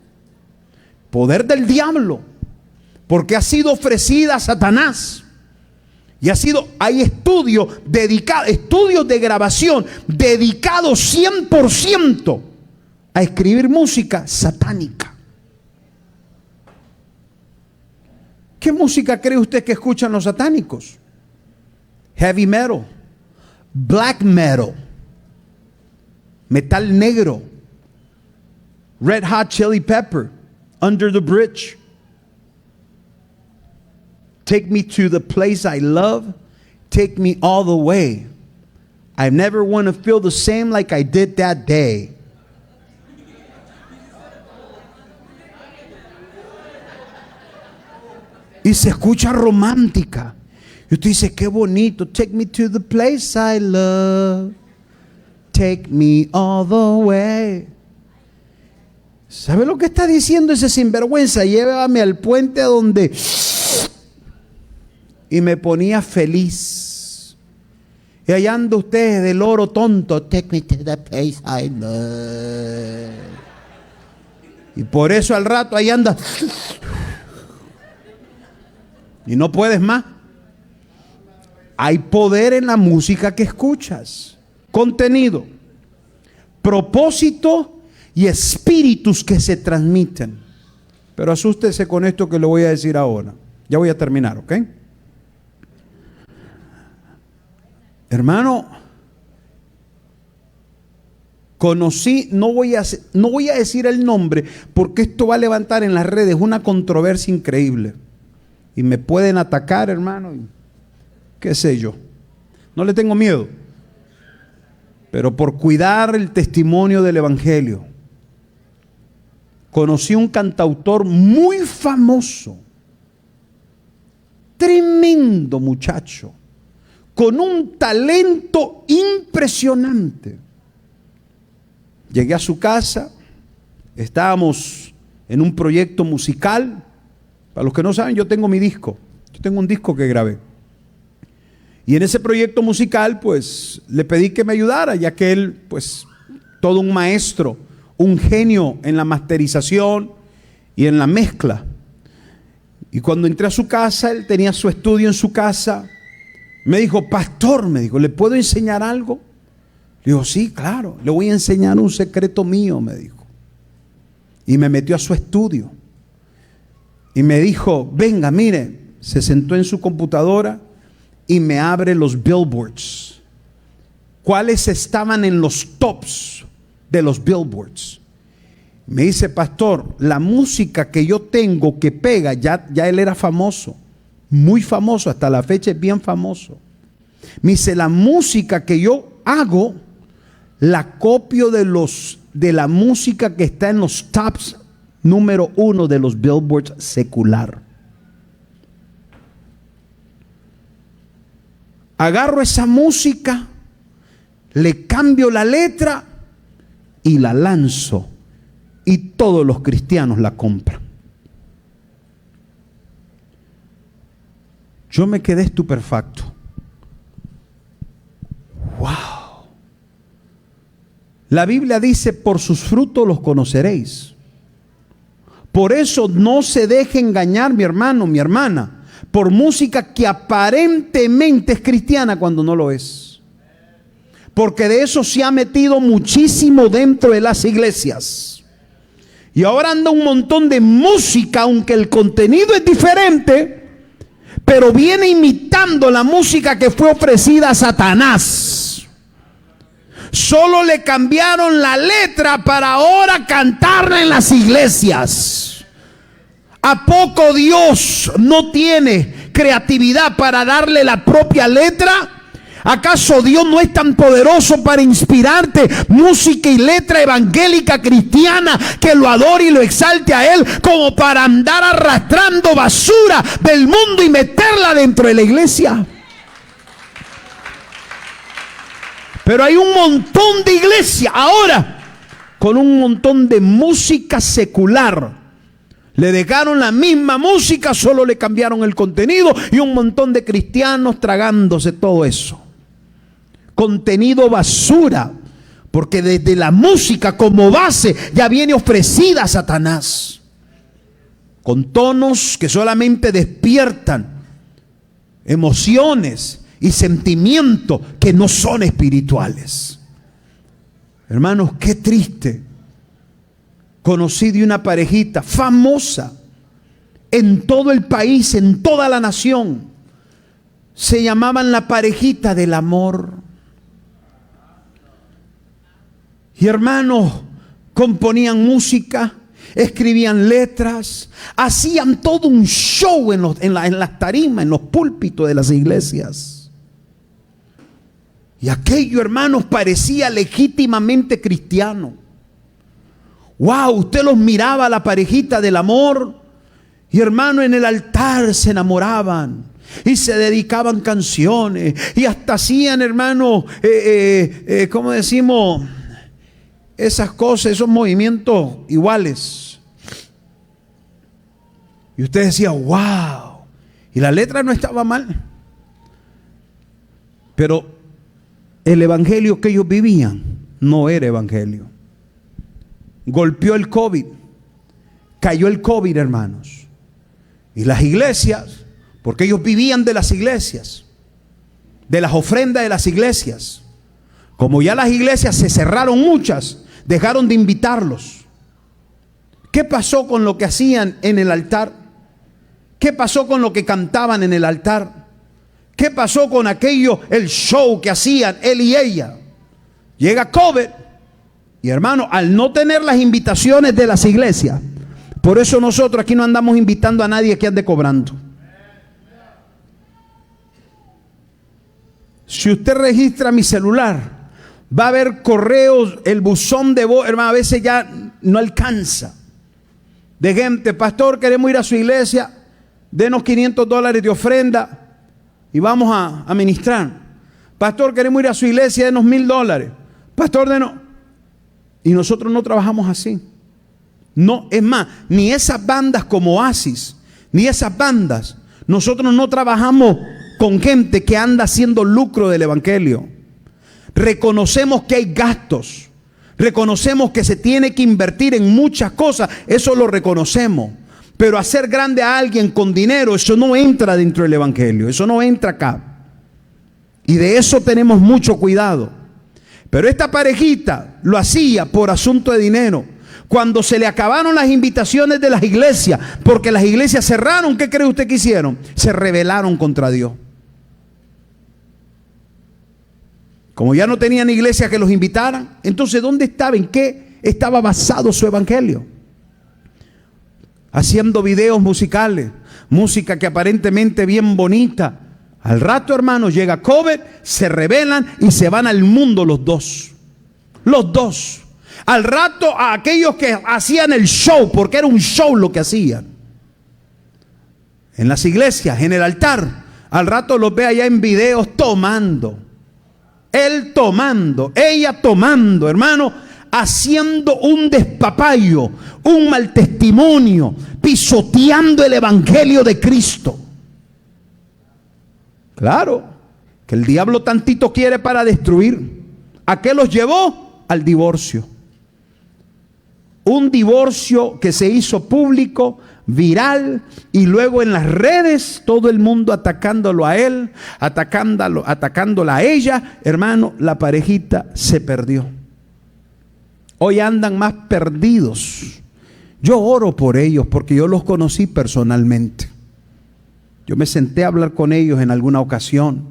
Poder del diablo. Porque ha sido ofrecida a Satanás. Y hay estudios de grabación dedicados 100% a escribir música satánica. ¿Qué música cree usted que escuchan los satánicos? Heavy metal, black metal, metal negro, Red Hot Chili Pepper, Under the Bridge. Take me to the place I love. Take me all the way. I never want to feel the same like I did that day. Y se escucha romántica. Y usted dice, qué bonito. Take me to the place I love. Take me all the way. ¿Sabe lo que está diciendo ese sinvergüenza? Llévame al puente donde... Y me ponía feliz. Y allá anda usted del oro tonto. Take me to the place I love. Y por eso al rato ahí anda. Y no puedes más. Hay poder en la música que escuchas. Contenido, propósito y espíritus que se transmiten. Pero asústese con esto que le voy a decir ahora. Ya voy a terminar, ¿ok? Hermano, conocí, no voy a decir el nombre porque esto va a levantar en las redes una controversia increíble. Y me pueden atacar, hermano, qué sé yo. No le tengo miedo. Pero por cuidar el testimonio del evangelio, conocí un cantautor muy famoso, tremendo muchacho, con un talento impresionante. Llegué a su casa, estábamos en un proyecto musical. Para los que no saben, yo tengo mi disco. Yo tengo un disco que grabé. Y en ese proyecto musical, pues, le pedí que me ayudara, ya que él, pues, todo un maestro, un genio en la masterización y en la mezcla. Y cuando entré a su casa, él tenía su estudio en su casa. Me dijo, pastor, me dijo, ¿le puedo enseñar algo? Le digo, sí, claro, le voy a enseñar un secreto mío, me dijo. Y me metió a su estudio. Y me dijo, venga, mire, se sentó en su computadora y me abre los billboards. ¿Cuáles estaban en los tops de los billboards? Me dice, pastor, la música que yo tengo que pega, ya él era famoso, muy famoso, hasta la fecha es bien famoso. Me dice, la música que yo hago, la copio de la música que está en los tops número 1 de los billboards secular. Agarro esa música, le cambio la letra y la lanzo. Y todos los cristianos la compran. Yo me quedé estupefacto. ¡Wow! La Biblia dice, por sus frutos los conoceréis. Por eso no se deje engañar, mi hermano, mi hermana, por música que aparentemente es cristiana cuando no lo es. Porque de eso se ha metido muchísimo dentro de las iglesias. Y ahora anda un montón de música, aunque el contenido es diferente, pero viene imitando la música que fue ofrecida a Satanás. Solo le cambiaron la letra para ahora cantarla en las iglesias. ¿A poco Dios no tiene creatividad para darle la propia letra? ¿Acaso Dios no es tan poderoso para inspirarte música y letra evangélica cristiana que lo adore y lo exalte a Él, como para andar arrastrando basura del mundo y meterla dentro de la iglesia? Pero hay un montón de iglesias ahora con un montón de música secular. Le dejaron la misma música, solo le cambiaron el contenido, y un montón de cristianos tragándose todo eso. Contenido basura, porque desde la música como base ya viene ofrecida a Satanás, con tonos que solamente despiertan emociones y sentimientos que no son espirituales. Hermanos, qué triste. Conocí de una parejita famosa en todo el país, en toda la nación. Se llamaban la parejita del amor. Y hermanos, componían música, escribían letras, hacían todo un show en las tarimas, en los púlpitos de las iglesias. Y aquello, hermanos, parecía legítimamente cristiano. Wow, usted los miraba, la parejita del amor, y hermano, en el altar se enamoraban y se dedicaban canciones y hasta hacían, hermano, ¿cómo decimos? Esas cosas, esos movimientos iguales. Y usted decía, wow. Y la letra no estaba mal, pero el evangelio que ellos vivían no era evangelio. Golpeó el COVID, cayó el COVID, hermanos. Y las iglesias, porque ellos vivían de las iglesias, de las ofrendas de las iglesias. Como ya las iglesias se cerraron muchas, dejaron de invitarlos. ¿Qué pasó con lo que hacían en el altar? ¿Qué pasó con lo que cantaban en el altar? ¿Qué pasó con aquello, el show que hacían él y ella? Llega COVID y, hermano, al no tener las invitaciones de las iglesias, por eso nosotros aquí no andamos invitando a nadie que ande cobrando. Si usted registra mi celular, va a haber correos, el buzón de voz, hermano, a veces ya no alcanza. De gente, pastor, queremos ir a su iglesia, denos $500 de ofrenda y vamos a ministrar. Pastor, queremos ir a su iglesia, denos $1,000. Pastor, denos. Y nosotros no trabajamos así. No, es más, ni esas bandas como Oasis, ni esas bandas, nosotros no trabajamos con gente que anda haciendo lucro del evangelio. Reconocemos que hay gastos, reconocemos que se tiene que invertir en muchas cosas, eso lo reconocemos, pero hacer grande a alguien con dinero, eso no entra dentro del evangelio, eso no entra acá, y de eso tenemos mucho cuidado. Pero esta parejita lo hacía por asunto de dinero. Cuando se le acabaron las invitaciones de las iglesias, porque las iglesias cerraron, ¿qué cree usted que hicieron? Se rebelaron contra Dios. Como ya no tenían iglesias que los invitaran, entonces ¿dónde estaba? ¿En qué estaba basado su evangelio? Haciendo videos musicales, música que aparentemente bien bonita. Al rato, hermanos, llega COVID, se rebelan y se van al mundo los dos. Los dos. Al rato, a aquellos que hacían el show, porque era un show lo que hacían en las iglesias, en el altar, al rato los ve allá en videos tomando. Él tomando, ella tomando, hermano, haciendo un despapayo, un mal testimonio, pisoteando el evangelio de Cristo. Claro, que el diablo tantito quiere para destruir. ¿A qué los llevó? Al divorcio. Un divorcio que se hizo público, viral, y luego en las redes todo el mundo atacándolo a él, atacándola a ella. Hermano, la parejita se perdió. Hoy andan más perdidos. Yo oro por ellos porque yo los conocí personalmente. Yo me senté a hablar con ellos en alguna ocasión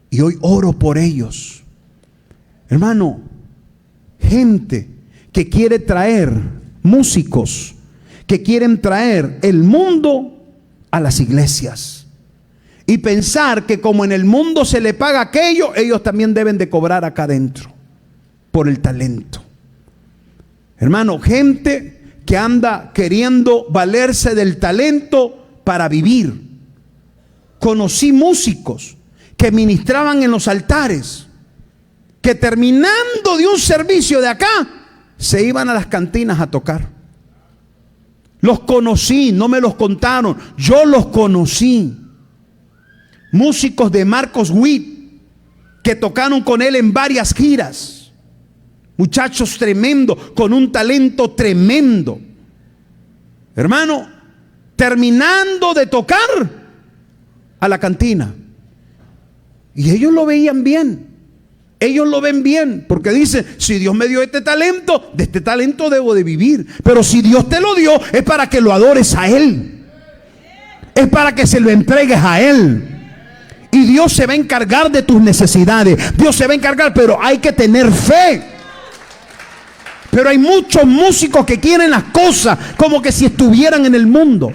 y hoy oro por ellos. Hermano, gente que quiere traer músicos, que quieren traer el mundo a las iglesias y pensar que como en el mundo se le paga aquello, ellos también deben de cobrar acá adentro por el talento. Hermano, gente que anda queriendo valerse del talento para vivir. Conocí músicos que ministraban en los altares, que terminando de un servicio de acá, se iban a las cantinas a tocar. Los conocí, no me los contaron, yo los conocí. Músicos de Marcos Witt, que tocaron con él en varias giras. Muchachos tremendos, con un talento tremendo. Hermano, terminando de tocar, a la cantina. Y ellos lo veían bien. Ellos lo ven bien, porque dicen, si Dios me dio este talento, de este talento debo de vivir. Pero si Dios te lo dio, es para que lo adores a Él. Es para que se lo entregues a Él. Y Dios se va a encargar de tus necesidades. Dios se va a encargar, pero hay que tener fe. Pero hay muchos músicos que quieren las cosas como que si estuvieran en el mundo.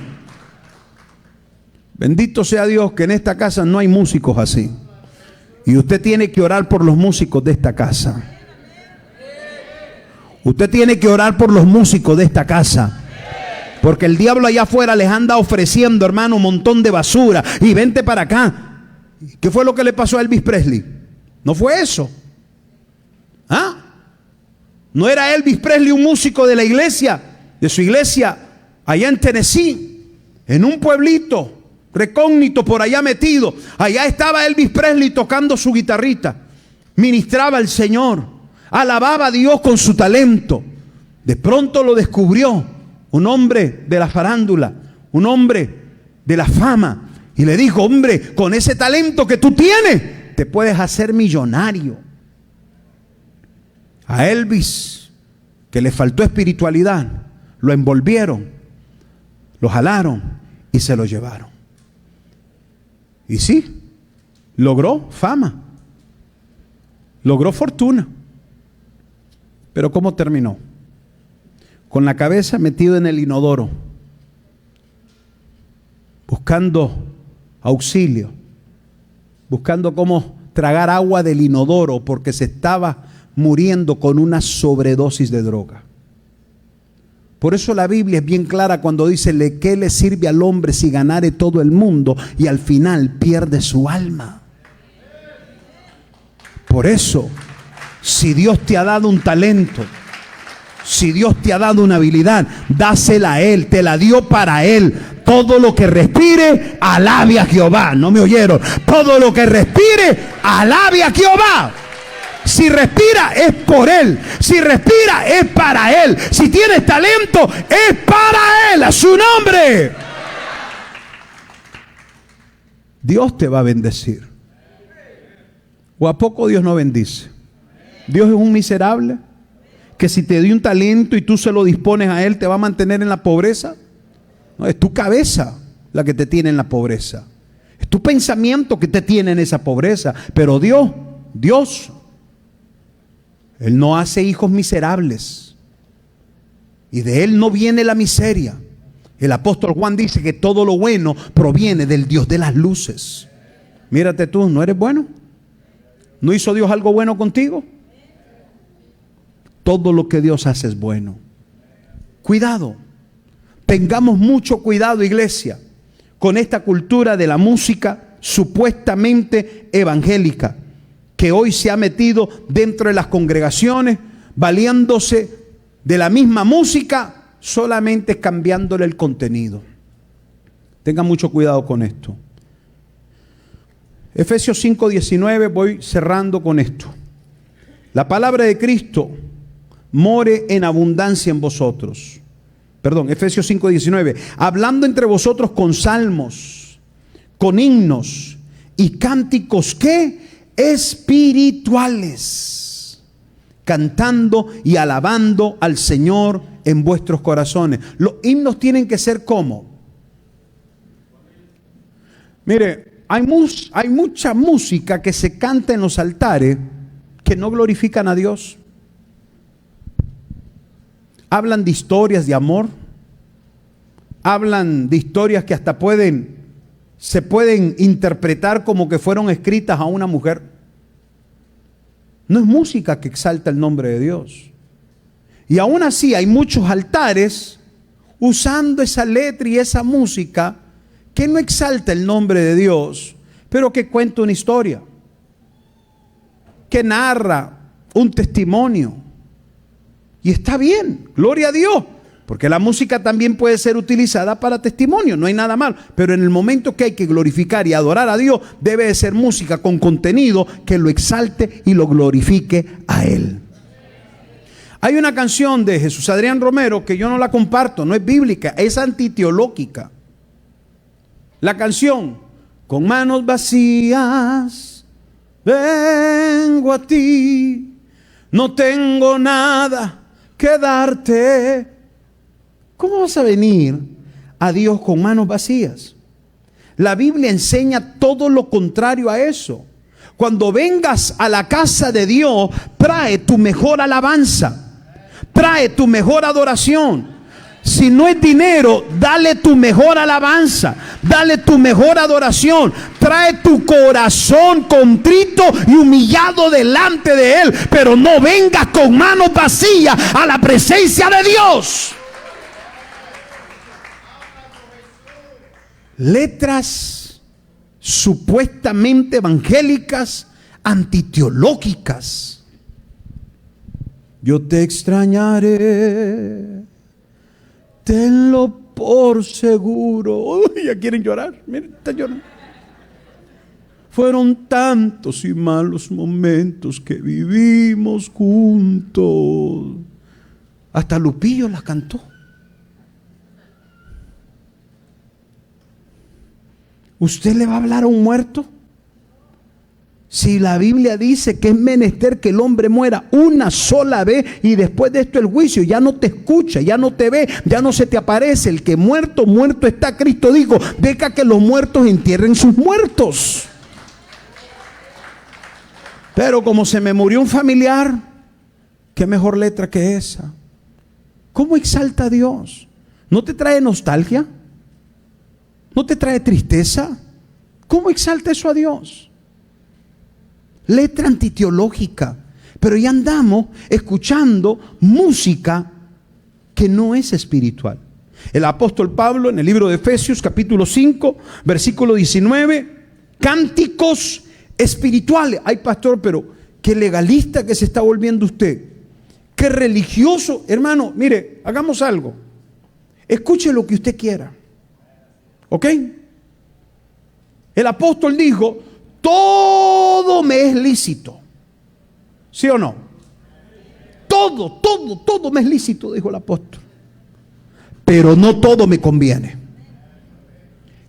Bendito sea Dios que en esta casa no hay músicos así. Y usted tiene que orar por los músicos de esta casa. Usted tiene que orar por los músicos de esta casa. Porque el diablo allá afuera les anda ofreciendo, hermano, un montón de basura. Y vente para acá. ¿Qué fue lo que le pasó a Elvis Presley? ¿No fue eso? ¿Ah? ¿No era Elvis Presley un músico de la iglesia? De su iglesia allá en Tennessee. En un pueblito recógnito por allá metido. Allá estaba Elvis Presley tocando su guitarrita. Ministraba al Señor. Alababa a Dios con su talento. De pronto lo descubrió un hombre de la farándula, un hombre de la fama. Y le dijo, hombre, con ese talento que tú tienes, te puedes hacer millonario. A Elvis, que le faltó espiritualidad, lo envolvieron, lo jalaron y se lo llevaron. Y sí, logró fama, logró fortuna. Pero ¿cómo terminó? Con la cabeza metida en el inodoro, buscando auxilio, buscando cómo tragar agua del inodoro porque se estaba muriendo con una sobredosis de droga. Por eso la Biblia es bien clara cuando dice, ¿qué le sirve al hombre si ganare todo el mundo y al final pierde su alma? Por eso, si Dios te ha dado un talento, si Dios te ha dado una habilidad, dásela a Él, te la dio para Él. Todo lo que respire, alabe a Jehová. ¿No me oyeron? Todo lo que respire, alabe a Jehová. Si respira es por Él. Si respira es para Él. Si tienes talento es para Él. A su nombre. Dios te va a bendecir. ¿O a poco Dios no bendice? Dios es un miserable que si te dio un talento y tú se lo dispones a Él, te va a mantener en la pobreza. No, es tu cabeza la que te tiene en la pobreza. Es tu pensamiento que te tiene en esa pobreza. Pero Dios, Él no hace hijos miserables. Y de Él no viene la miseria. El apóstol Juan dice que todo lo bueno proviene del Dios de las luces. Mírate tú, ¿no eres bueno? ¿No hizo Dios algo bueno contigo? Todo lo que Dios hace es bueno. Cuidado. Tengamos mucho cuidado, iglesia, con esta cultura de la música supuestamente evangélica que hoy se ha metido dentro de las congregaciones, valiéndose de la misma música, solamente cambiándole el contenido. Tengan mucho cuidado con esto. Efesios 5:19, voy cerrando con esto. La palabra de Cristo more en abundancia en vosotros. Perdón, Efesios 5:19. Hablando entre vosotros con salmos, con himnos y cánticos que espirituales, cantando y alabando al Señor en vuestros corazones. Los himnos tienen que ser ¿cómo? Mire, hay mucha música que se canta en los altares que no glorifican a Dios. Hablan de historias de amor. Hablan de historias que hasta se pueden interpretar como que fueron escritas a una mujer. No es música que exalta el nombre de Dios. Y aún así hay muchos altares usando esa letra y esa música que no exalta el nombre de Dios, pero que cuenta una historia, que narra un testimonio. Y está bien, gloria a Dios, porque la música también puede ser utilizada para testimonio, no hay nada malo. Pero en el momento que hay que glorificar y adorar a Dios, debe de ser música con contenido que lo exalte y lo glorifique a Él. Hay una canción de Jesús Adrián Romero que yo no la comparto, no es bíblica, es antiteológica. La canción, con manos vacías, vengo a ti, no tengo nada que darte. ¿Cómo vas a venir a Dios con manos vacías? La Biblia enseña todo lo contrario a eso. Cuando vengas a la casa de Dios, trae tu mejor alabanza. Trae tu mejor adoración. Si no es dinero, dale tu mejor alabanza. Dale tu mejor adoración. Trae tu corazón contrito y humillado delante de Él. Pero no vengas con manos vacías a la presencia de Dios. Letras supuestamente evangélicas, antiteológicas. Yo te extrañaré, tenlo por seguro. Uy, ya quieren llorar, miren, están llorando. Fueron tantos y malos momentos que vivimos juntos. Hasta Lupillo las cantó. ¿Usted le va a hablar a un muerto? Si la Biblia dice que es menester que el hombre muera una sola vez y después de esto el juicio, ya no te escucha, ya no te ve, ya no se te aparece. El que muerto, muerto está. Cristo dijo, deja que los muertos entierren sus muertos. Pero como se me murió un familiar, qué mejor letra que esa. ¿Cómo exalta a Dios? ¿No te trae nostalgia? ¿No te trae tristeza? ¿Cómo exalta eso a Dios? Letra antiteológica, pero ya andamos escuchando música que no es espiritual. El apóstol Pablo en el libro de Efesios capítulo 5 versículo 19, cánticos espirituales. Ay, pastor, pero qué legalista que se está volviendo usted, qué religioso. Hermano, mire, hagamos algo, escuche lo que usted quiera, ¿ok? El apóstol dijo, todo me es lícito. ¿Sí o no? Todo me es lícito, dijo el apóstol. Pero no todo me conviene.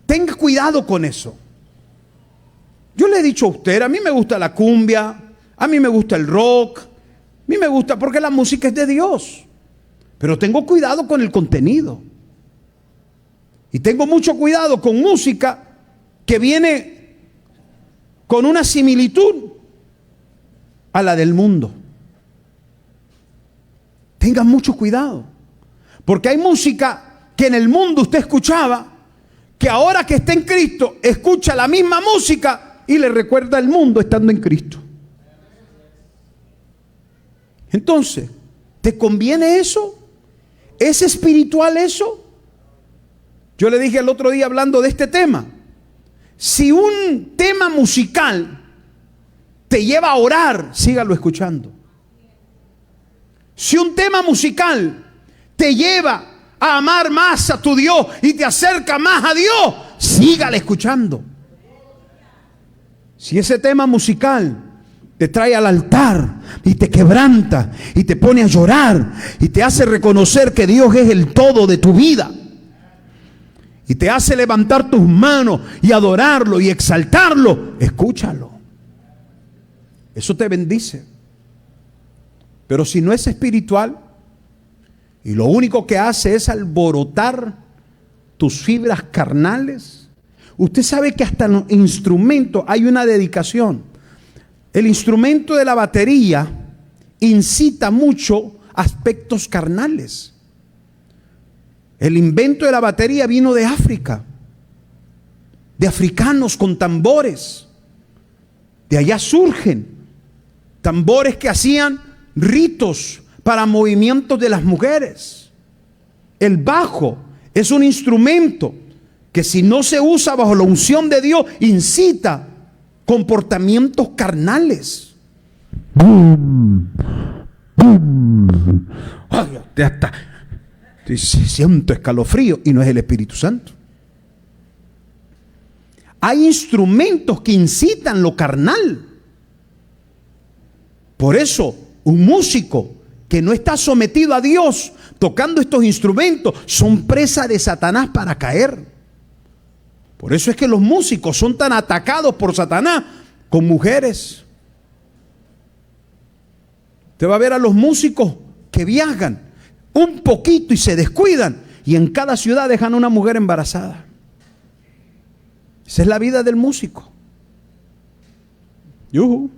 Tenga cuidado con eso. Yo le he dicho a usted, a mí me gusta la cumbia, a mí me gusta el rock, a mí me gusta porque la música es de Dios. Pero tengo cuidado con el contenido. Y tengo mucho cuidado con música que viene con una similitud a la del mundo. Tengan mucho cuidado, porque hay música que en el mundo usted escuchaba, que ahora que está en Cristo, escucha la misma música y le recuerda al mundo estando en Cristo. Entonces, ¿te conviene eso? ¿Es espiritual eso? Yo le dije el otro día hablando de este tema, si un tema musical te lleva a orar, sígalo escuchando. Si un tema musical te lleva a amar más a tu Dios y te acerca más a Dios, sígale escuchando. Si ese tema musical te trae al altar y te quebranta y te pone a llorar y te hace reconocer que Dios es el todo de tu vida, y te hace levantar tus manos y adorarlo y exaltarlo, escúchalo. Eso te bendice. Pero si no es espiritual y lo único que hace es alborotar tus fibras carnales, Usted sabe que hasta en los instrumentos hay una dedicación. El instrumento de la batería incita mucho aspectos carnales. El invento de la batería vino de África, de africanos con tambores. De allá surgen tambores que hacían ritos para movimientos de las mujeres. El bajo es un instrumento que, si no se usa bajo la unción de Dios, incita comportamientos carnales. Ay, hasta siento escalofrío, y no es el Espíritu Santo. Hay instrumentos que incitan lo carnal. Por eso, un músico que no está sometido a Dios tocando estos instrumentos son presa de Satanás para caer. Por eso es que los músicos son tan atacados por Satanás con mujeres. Usted va a ver a los músicos que viajan un poquito y se descuidan, y en cada ciudad dejan una mujer embarazada. Esa es la vida del músico. Yuhu.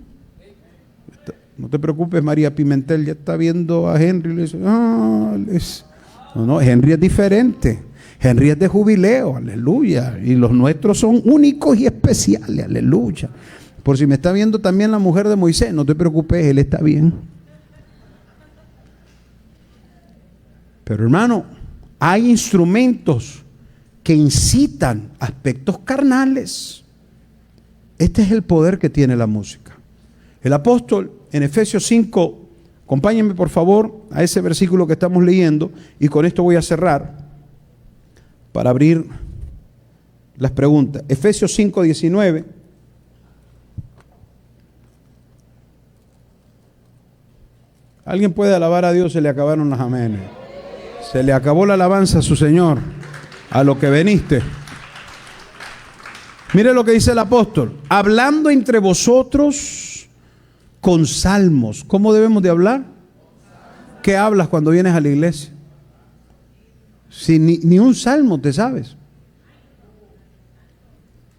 No te preocupes, María Pimentel ya está viendo a Henry y le dice, no, Henry es diferente. Henry es de jubileo, aleluya. Y los nuestros son únicos y especiales, aleluya. Por si me está viendo también la mujer de Moisés, no te preocupes, él está bien. Pero hermano, hay instrumentos que incitan aspectos carnales. Este es el poder que tiene la música. El apóstol en Efesios 5, acompáñenme por favor a ese versículo que estamos leyendo, y con esto voy a cerrar para abrir las preguntas. Efesios 5, 19. ¿Alguien puede alabar a Dios? Se le acabaron las amenes. Se le acabó la alabanza a su Señor, a lo que veniste. Mire lo que dice el apóstol: hablando entre vosotros con salmos. ¿Cómo debemos de hablar? ¿Qué hablas cuando vienes a la iglesia? Si ni un salmo te sabes.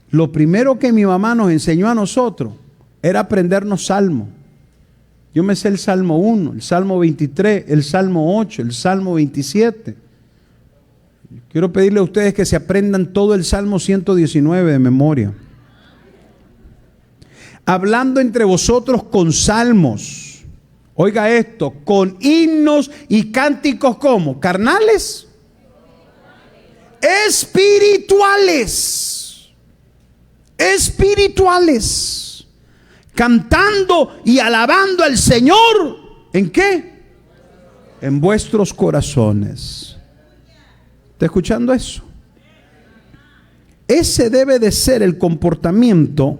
Lo primero que mi mamá nos enseñó a nosotros era aprendernos salmos. Yo me sé el Salmo 1, el Salmo 23, el Salmo 8, el Salmo 27. Quiero pedirle a ustedes que se aprendan todo el Salmo 119 de memoria. Hablando entre vosotros con salmos. Oiga esto, con himnos y cánticos, ¿cómo? ¿Carnales? Espirituales. Espirituales. Cantando y alabando al Señor. ¿En qué? En vuestros corazones. ¿Está escuchando eso? Ese debe de ser el comportamiento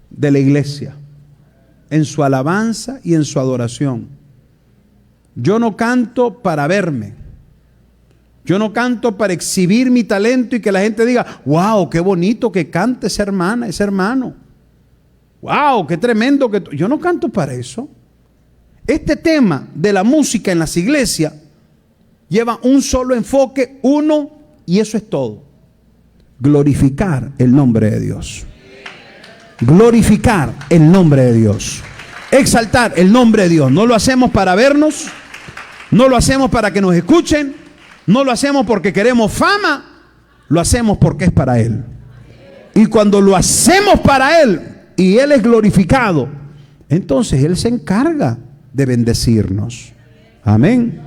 de la iglesia en su alabanza y en su adoración. Yo no canto para verme. Yo no canto para exhibir mi talento y que la gente diga, wow, qué bonito que cante esa hermana, ese hermano. Wow, qué tremendo que... Yo no canto para eso. Este tema de la música en las iglesias lleva un solo enfoque, uno, y eso es todo: glorificar el nombre de Dios. Glorificar el nombre de Dios. Exaltar el nombre de Dios. No lo hacemos para vernos, no lo hacemos para que nos escuchen, no lo hacemos porque queremos fama, lo hacemos porque es para Él. Y cuando lo hacemos para Él y Él es glorificado, entonces Él se encarga de bendecirnos. Amén.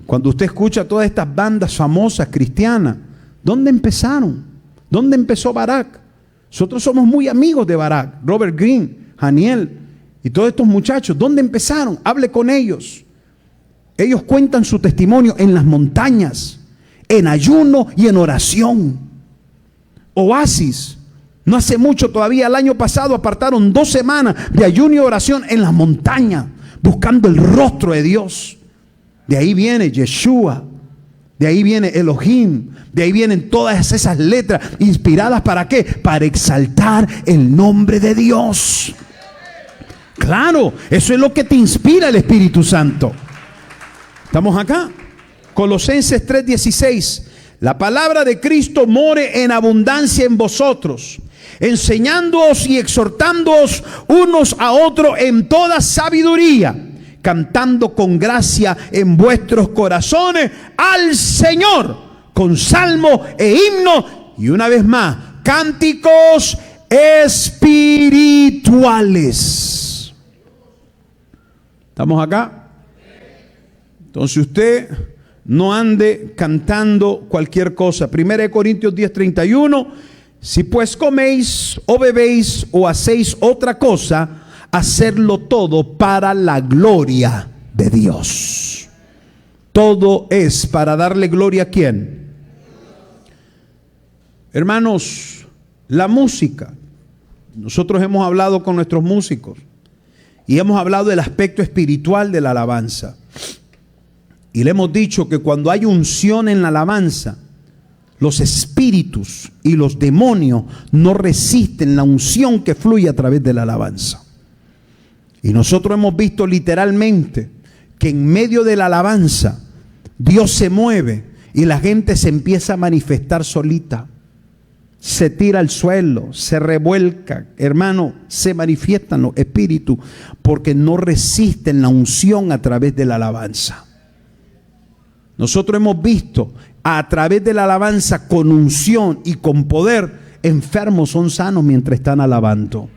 Cuando usted escucha todas estas bandas famosas cristianas, ¿dónde empezaron? ¿Dónde empezó Barak? Nosotros somos muy amigos de Barak, Robert Greene, Haniel y todos estos muchachos. ¿Dónde empezaron? Hable con ellos. Ellos cuentan su testimonio en las montañas, en ayuno y en oración. Oasis, no hace mucho todavía, el año pasado apartaron 2 semanas de ayuno y oración en las montañas, buscando el rostro de Dios. De ahí viene Yeshua, de ahí viene Elohim, de ahí vienen todas esas letras inspiradas ¿para qué? Para exaltar el nombre de Dios. Claro, eso es lo que te inspira el Espíritu Santo. ¿Estamos acá? Colosenses 3:16. la palabra de Cristo more en abundancia en vosotros, enseñándoos y exhortándoos unos a otros en toda sabiduría, cantando con gracia en vuestros corazones al Señor, con salmo e himno, y una vez más, cánticos espirituales. ¿Estamos acá? Entonces usted no ande cantando cualquier cosa. 1 Corintios 10:31, si pues coméis o bebéis o hacéis otra cosa, hacerlo todo para la gloria de Dios. Todo es para darle gloria ¿a quién? Hermanos, la música. Nosotros hemos hablado con nuestros músicos y hemos hablado del aspecto espiritual de la alabanza. Y le hemos dicho que cuando hay unción en la alabanza, los espíritus y los demonios no resisten la unción que fluye a través de la alabanza. Y nosotros hemos visto literalmente que en medio de la alabanza Dios se mueve y la gente se empieza a manifestar solita. Se tira al suelo, se revuelca, hermano, se manifiestan los espíritus porque no resisten la unción a través de la alabanza. Nosotros hemos visto a través de la alabanza con unción y con poder, enfermos son sanos mientras están alabando.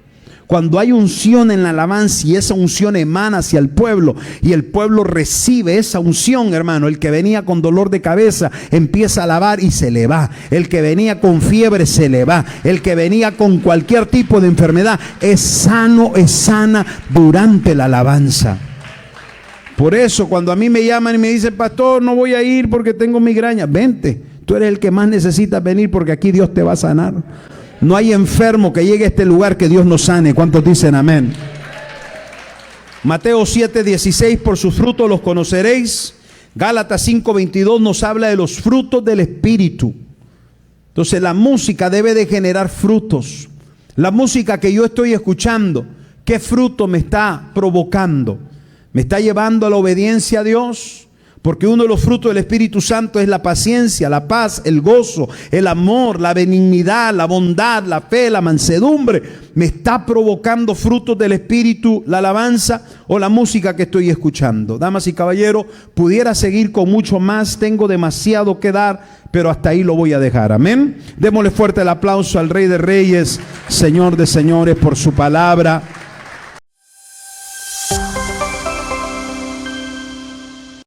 Cuando hay unción en la alabanza y esa unción emana hacia el pueblo y el pueblo recibe esa unción, hermano, el que venía con dolor de cabeza empieza a alabar y se le va. El que venía con fiebre se le va. El que venía con cualquier tipo de enfermedad es sano, es sana durante la alabanza. Por eso cuando a mí me llaman y me dicen, pastor, no voy a ir porque tengo migraña, vente, tú eres el que más necesitas venir porque aquí Dios te va a sanar. No hay enfermo que llegue a este lugar que Dios no sane. ¿Cuántos dicen amén? Mateo 7:16, por sus frutos los conoceréis. Gálatas 5:22 nos habla de los frutos del Espíritu. Entonces la música debe de generar frutos. La música que yo estoy escuchando, ¿qué fruto me está provocando? ¿Me está llevando a la obediencia a Dios? Porque uno de los frutos del Espíritu Santo es la paciencia, la paz, el gozo, el amor, la benignidad, la bondad, la fe, la mansedumbre. ¿Me está provocando frutos del Espíritu la alabanza o la música que estoy escuchando? Damas y caballeros, pudiera seguir con mucho más, tengo demasiado que dar, pero hasta ahí lo voy a dejar. Amén. Démosle fuerte el aplauso al Rey de Reyes, Señor de Señores, por su palabra.